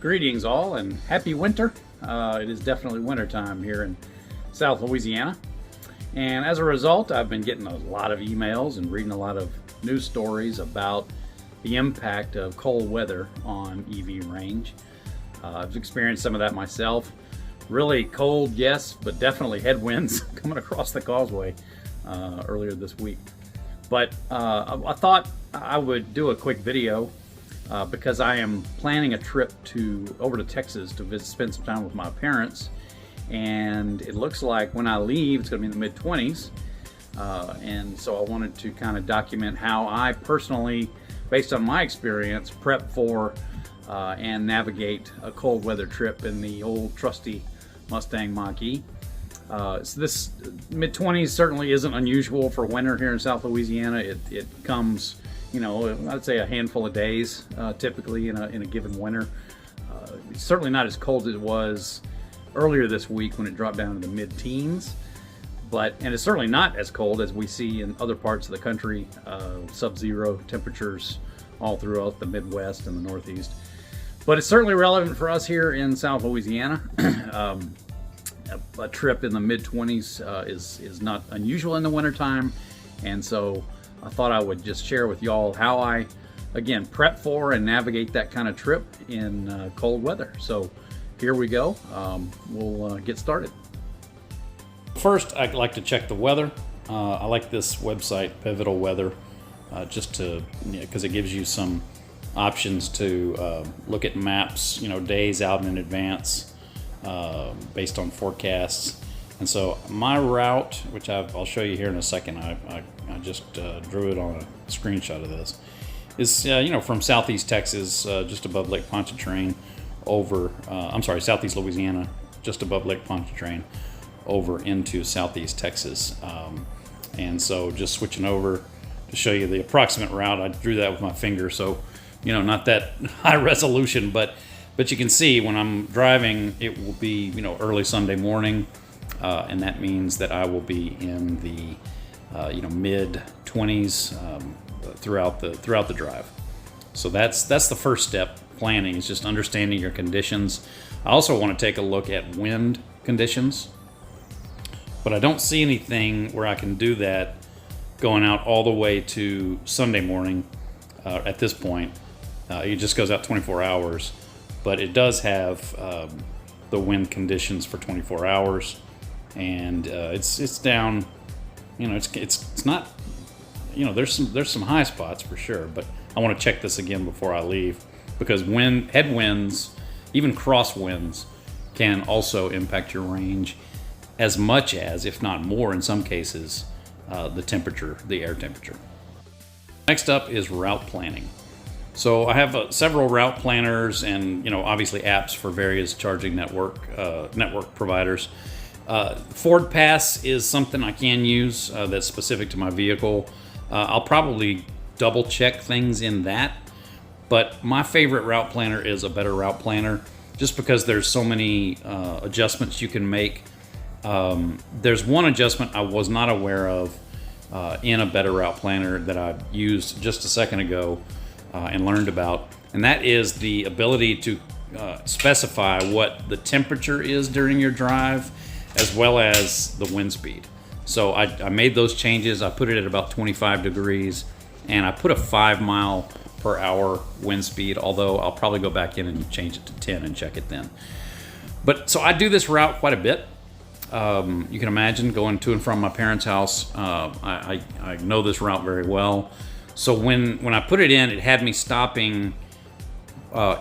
Greetings all and happy winter. It is definitely winter time here in South Louisiana. And as a result, I've been getting a lot of emails and reading a lot of news stories about the impact of cold weather on EV range. I've experienced some of that myself. Really cold, yes, but definitely headwinds coming across the causeway earlier this week. But I thought I would do a quick video because I am planning a trip over to Texas to spend some time with my parents. And it looks like when I leave, it's going to be in the mid-20s. And so I wanted to kind of document how I personally, based on my experience, prep for and navigate a cold weather trip in the old trusty Mustang Mach-E. So this mid-20s certainly isn't unusual for winter here in South Louisiana. It comes, you know, I'd say a handful of days typically in a given winter. It's certainly not as cold as it was earlier this week when it dropped down to the mid-teens, and it's certainly not as cold as we see in other parts of the country, sub-zero temperatures all throughout the Midwest and the Northeast. But it's certainly relevant for us here in South Louisiana. A trip in the mid-20s is not unusual in the wintertime, and so I thought I would just share with y'all how I, again, prep for and navigate that kind of trip in cold weather. So here we go. We'll get started. First, I'd like to check the weather. I like this website, Pivotal Weather, just to, because it gives you some options to look at maps, days out in advance based on forecasts. And so my route, which I'll show you here in a second, I just drew it on a screenshot of this, is from southeast Texas, just above Lake Pontchartrain, over southeast Louisiana, just above Lake Pontchartrain, over into southeast Texas. And so just switching over to show you the approximate route. I drew that with my finger, so not that high resolution, but you can see when I'm driving, it will be early Sunday morning. And that means that I will be in the mid-20s throughout the drive. So that's the first step. Planning is just understanding your conditions. I also want to take a look at wind conditions, but I don't see anything where I can do that going out all the way to Sunday morning. At this point, it just goes out 24 hours, but it does have the wind conditions for 24 hours. And it's down, it's not, there's some high spots for sure, but I want to check this again before I leave, because headwinds, even crosswinds, can also impact your range as much as, if not more in some cases, the air temperature. Next up is route planning. So I have several route planners and obviously apps for various charging network providers. Ford Pass is something I can use that's specific to my vehicle. I'll probably double check things in that, but my favorite route planner is a Better Route Planner, just because there's so many adjustments you can make. There's one adjustment I was not aware of in a Better Route Planner that I used just a second ago and learned about, and that is the ability to specify what the temperature is during your drive, as well as the wind speed. So I made those changes. I put it at about 25 degrees, and I put a 5 mile per hour wind speed, although I'll probably go back in and change it to 10 and check it then. But so I do this route quite a bit. You can imagine going to and from my parents' house. I know this route very well. So when I put it in, it had me stopping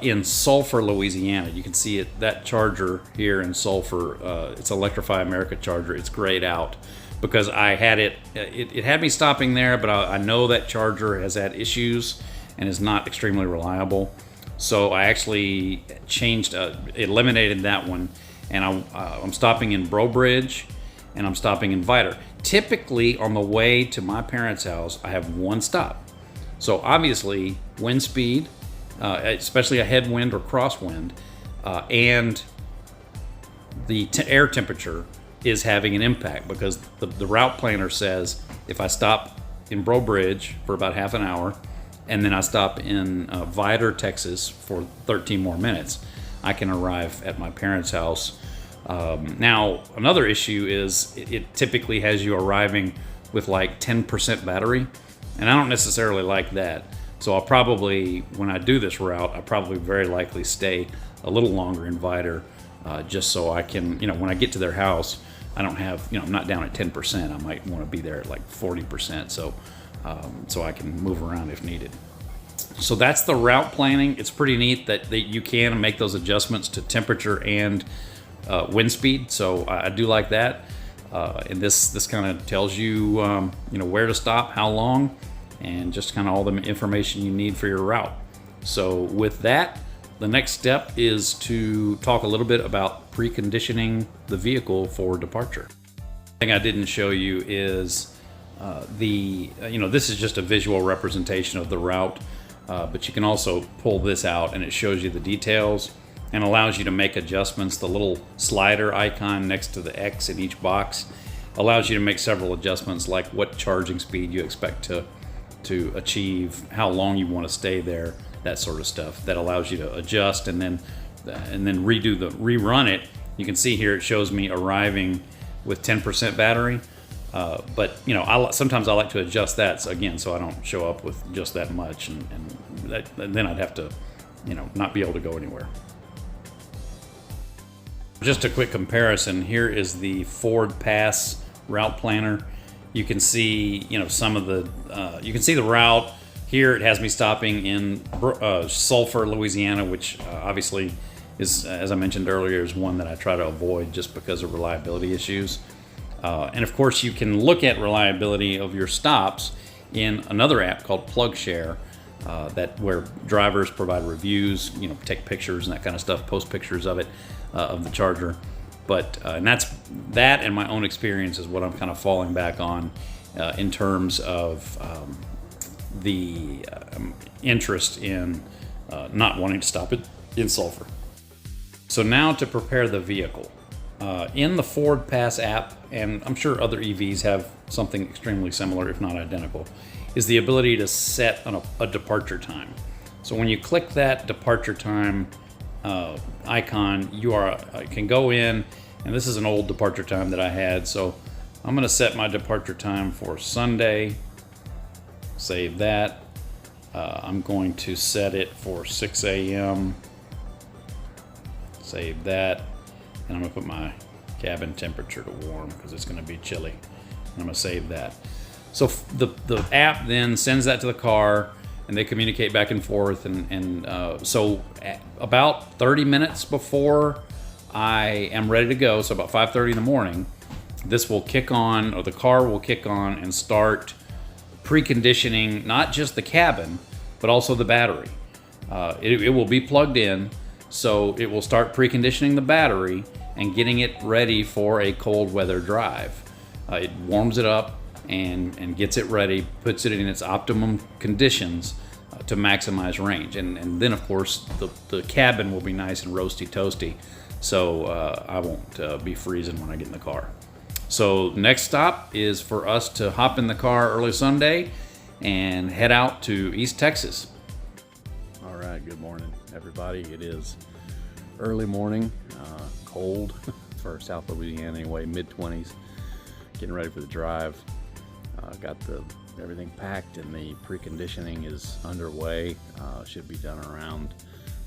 in Sulphur, Louisiana. You can see it, that charger here in Sulphur. It's Electrify America charger. It's grayed out because I had it had me stopping there, but I know that charger has had issues and is not extremely reliable. So I actually eliminated that one, and I'm stopping in Breaux Bridge, and I'm stopping in Vidor. Typically on the way to my parents' house, I have one stop. So obviously wind speed, especially a headwind or crosswind, and the air temperature is having an impact, because the route planner says if I stop in Breaux Bridge for about half an hour and then I stop in Vidor, Texas for 13 more minutes, I can arrive at my parents' house. Now, another issue is it typically has you arriving with like 10% battery, and I don't necessarily like that. So I'll probably, when I do this route, I'll probably very likely stay a little longer in Vidor, just so I can, when I get to their house, I don't have, I'm not down at 10%. I might want to be there at like 40%, so I can move around if needed. So that's the route planning. It's pretty neat that you can make those adjustments to temperature and wind speed. So I do like that. And this kind of tells you, where to stop, how long, and just kind of all the information you need for your route. So with that, the next step is to talk a little bit about preconditioning the vehicle for departure. The thing I didn't show you is this is just a visual representation of the route, but you can also pull this out and it shows you the details and allows you to make adjustments. The little slider icon next to the X in each box allows you to make several adjustments, like what charging speed you expect to achieve, how long you want to stay there, that sort of stuff. That allows you to adjust and then rerun it. You can see here it shows me arriving with 10% battery, but sometimes I like to adjust that so I don't show up with just that much, and then I'd have to not be able to go anywhere. Just a quick comparison, here is the Ford Pass route planner. You can see, some of the, you can see the route. Here it has me stopping in Sulphur, Louisiana, which obviously is, as I mentioned earlier, is one that I try to avoid just because of reliability issues. And of course, you can look at reliability of your stops in another app called PlugShare, where drivers provide reviews, take pictures and that kind of stuff, post pictures of it, of the charger. But and that and my own experience is what I'm kind of falling back on in terms of the interest in not wanting to stop it in Sulphur. So now to prepare the vehicle. In the Ford Pass app, and I'm sure other EVs have something extremely similar, if not identical, is the ability to set a departure time. So when you click that departure time icon, you can go in, and this is an old departure time that I had, so I'm going to set my departure time for Sunday. Save that. I'm going to set it for 6 a.m. Save that. And I'm going to put my cabin temperature to warm because it's going to be chilly. I'm going to save that. So the app then sends that to the car, and they communicate back and forth. So about 30 minutes before I am ready to go, so about 5:30 in the morning, this will kick on, or the car will kick on and start preconditioning not just the cabin, but also the battery. It will be plugged in, so it will start preconditioning the battery and getting it ready for a cold weather drive. It warms it up and gets it ready, puts it in its optimum conditions to maximize range. And then, of course, the cabin will be nice and roasty toasty, so I won't be freezing when I get in the car. So next stop is for us to hop in the car early Sunday and head out to East Texas. All right, good morning, everybody. It is early morning, cold for South Louisiana anyway, mid-20s. Getting ready for the drive. Got everything packed, and the preconditioning is underway. Should be done around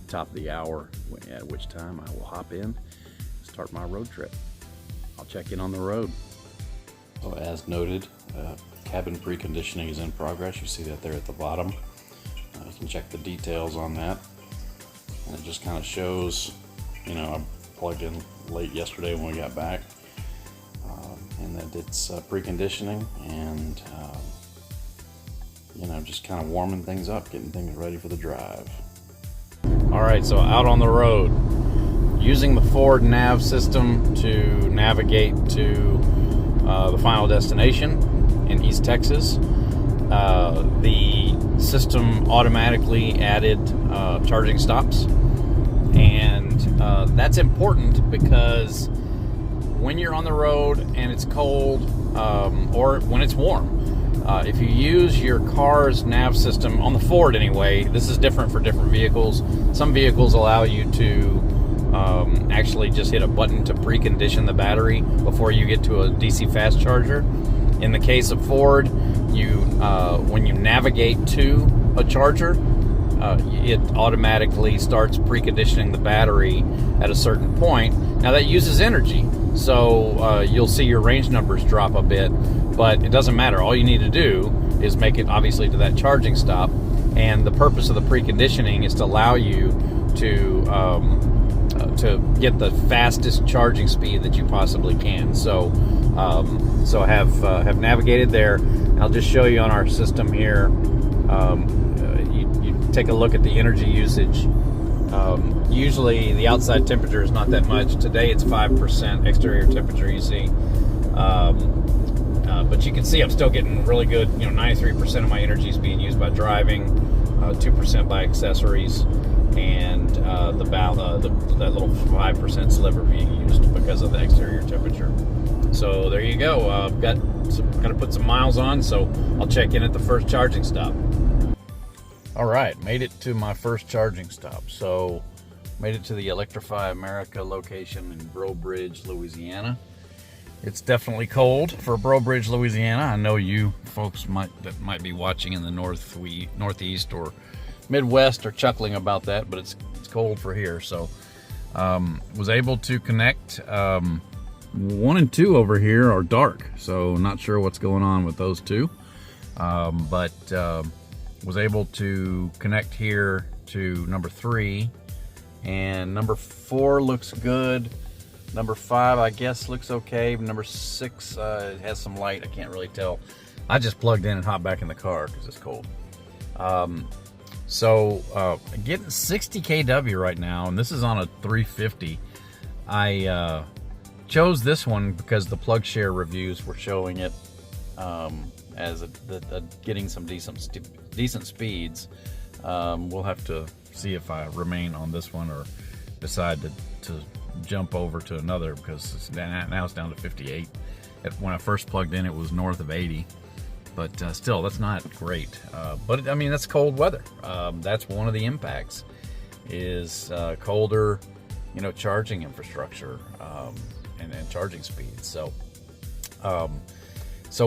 the top of the hour, at which time I will hop in, start my road trip. I'll check in on the road. So as noted, cabin preconditioning is in progress. You see that there at the bottom. You can check the details on that. And it just kind of shows, I plugged in late yesterday when we got back, and that it's preconditioning and, just kind of warming things up, getting things ready for the drive. All right, so out on the road, using the Ford nav system to navigate to the final destination in East Texas. The system automatically added charging stops, and that's important because when you're on the road and it's cold, or when it's warm, if you use your car's nav system, on the Ford anyway, this is different for different vehicles. Some vehicles allow you to actually just hit a button to precondition the battery before you get to a DC fast charger. In the case of Ford, when you navigate to a charger, it automatically starts preconditioning the battery at a certain point. Now that uses energy, so you'll see your range numbers drop a bit, but it doesn't matter. All you need to do is make it obviously to that charging stop, and the purpose of the preconditioning is to allow you to get the fastest charging speed that you possibly can. So have navigated there. I'll just show you on our system here. You take a look at the energy usage. Usually the outside temperature is not that much. Today it's 5% exterior temperature, you see. But you can see I'm still getting really good, 93% of my energy is being used by driving, 2% by accessories, and that little 5% sliver being used because of the exterior temperature. So there you go. Got to put some miles on, so I'll check in at the first charging stop. All right, made it to my first charging stop. So made it to the Electrify America location in Breaux Bridge, Louisiana. It's definitely cold for Breaux Bridge, Louisiana. I know you folks that might be watching in the northeast or Midwest are chuckling about that, but it's cold for here. So was able to connect. 1 and 2 over here are dark, so not sure what's going on with those two, but was able to connect here to number 3, and number 4 looks good. Number 5 I guess looks okay. Number 6 has some light. I can't really tell. I just plugged in and hopped back in the car because it's cold. Getting 60 kW right now, and this is on a 350. I chose this one because the PlugShare reviews were showing it as getting some decent speeds. We'll have to see if I remain on this one or decide to jump over to another, because now it's down to 58. When I first plugged in, it was north of 80, but still, that's not great. But I mean, that's cold weather. That's one of the impacts is colder, charging infrastructure and charging speeds. So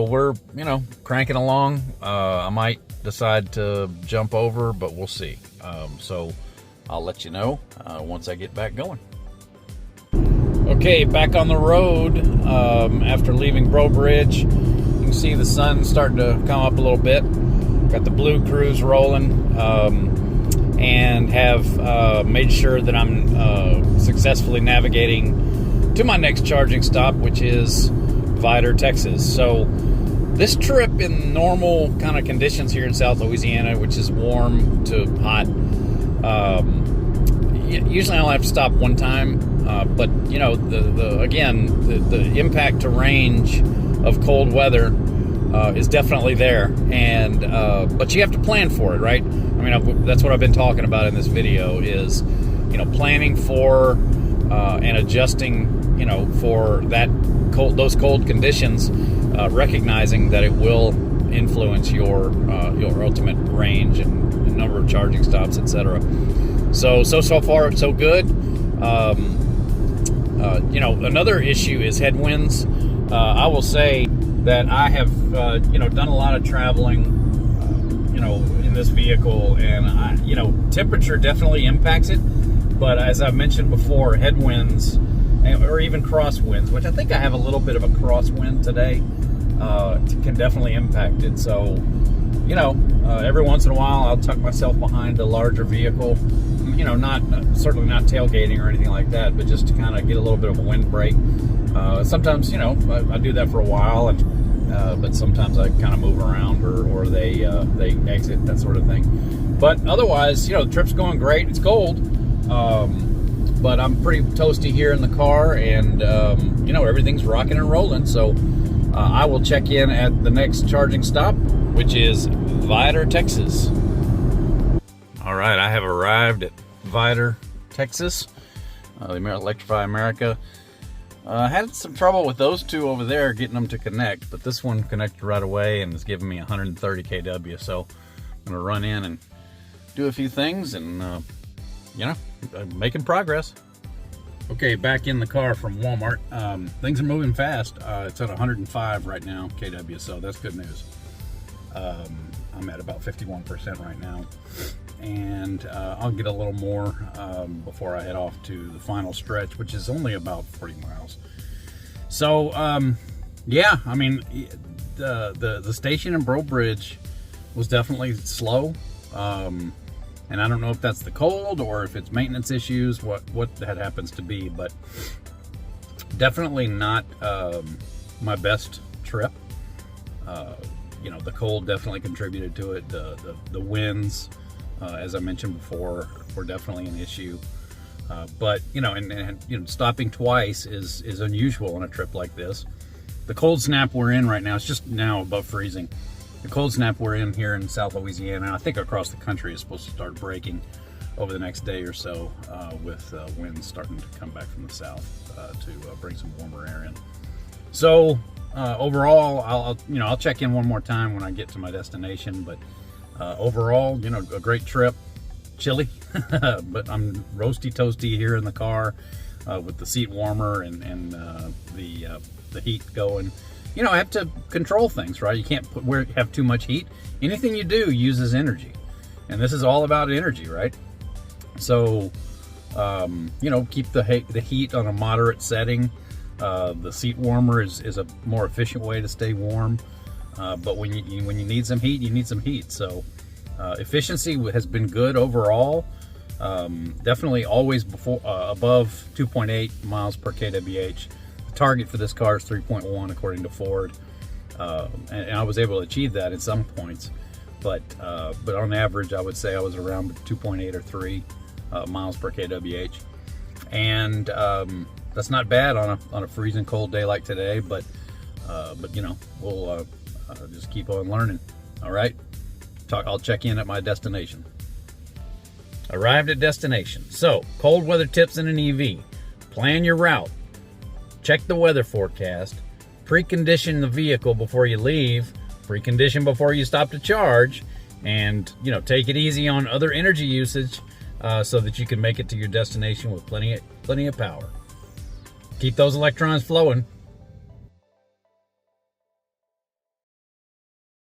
we're cranking along. I might decide to jump over, but we'll see. So I'll let you know once I get back going. Okay, back on the road after leaving Breaux Bridge. You can see the sun starting to come up a little bit. Got the Blue Cruise rolling, and have made sure that I'm successfully navigating to my next charging stop, which is Vidor, Texas. So this trip in normal kind of conditions here in South Louisiana, which is warm to hot, usually I'll have to stop one time, but the impact to range of cold weather is definitely there, and but you have to plan for it, right? I mean, that's what I've been talking about in this video is, planning for and adjusting, for those cold conditions, recognizing that it will influence your ultimate range and number of charging stops, etc. So far so good. Another issue is headwinds. I will say that I have done a lot of traveling in this vehicle, and temperature definitely impacts it, but as I've mentioned before, headwinds or even crosswinds, which I think I have a little bit of a crosswind today, can definitely impact it. So every once in a while I'll tuck myself behind a larger vehicle, certainly not tailgating or anything like that, but just to kind of get a little bit of a windbreak. Sometimes I do that for a while, but sometimes I kind of move around or they exit, that sort of thing. But otherwise, the trip's going great. It's cold, but I'm pretty toasty here in the car, and everything's rocking and rolling. So I will check in at the next charging stop, which is Vidor, Texas. All right, I have arrived at Vidor, Texas, the Electrify America. I had some trouble with those two over there getting them to connect, but this one connected right away and is giving me 130 kW. So I'm gonna run in and do a few things, and making progress. Okay, back in the car from Walmart. Things are moving fast. It's at 105 right now, kW, so that's good news. I'm at about 51% right now, and I'll get a little more before I head off to the final stretch, which is only about 40 miles. So, yeah, I mean, the station in Breaux Bridge was definitely slow. And I don't know if that's the cold or if it's maintenance issues, what that happens to be, but definitely not my best trip. You know, the cold definitely contributed to it. The winds, as I mentioned before, were definitely an issue. But you know, and you know, stopping twice is unusual on a trip like this. The cold snap we're in right now, it's just now above freezing. The cold snap we're in here in South Louisiana, I think across the country, is supposed to start breaking over the next day or so, with winds starting to come back from the south to bring some warmer air in. So overall, I'll check in one more time when I get to my destination. But overall, you know, a great trip. Chilly, but I'm roasty toasty here in the car with the seat warmer and the heat going. You know, I have to control things, right? You can't have too much heat. Anything you do uses energy, and this is all about energy, right? So, you know, keep the heat on a moderate setting. The seat warmer is a more efficient way to stay warm. But when you need some heat, you need some heat. So, efficiency has been good overall. Definitely always above 2.8 miles per kWh. Target for this car is 3.1 according to Ford, and I was able to achieve that at some points, but on average I would say I was around 2.8 or 3 miles per kWh, and that's not bad on a freezing cold day like today. But you know, we'll just keep on learning. All right, I'll check in at my destination. Arrived at destination. So, cold weather tips in an EV. Plan your route. Check the weather forecast, precondition the vehicle before you leave, precondition before you stop to charge, and you know, take it easy on other energy usage so that you can make it to your destination with plenty of power. Keep those electrons flowing.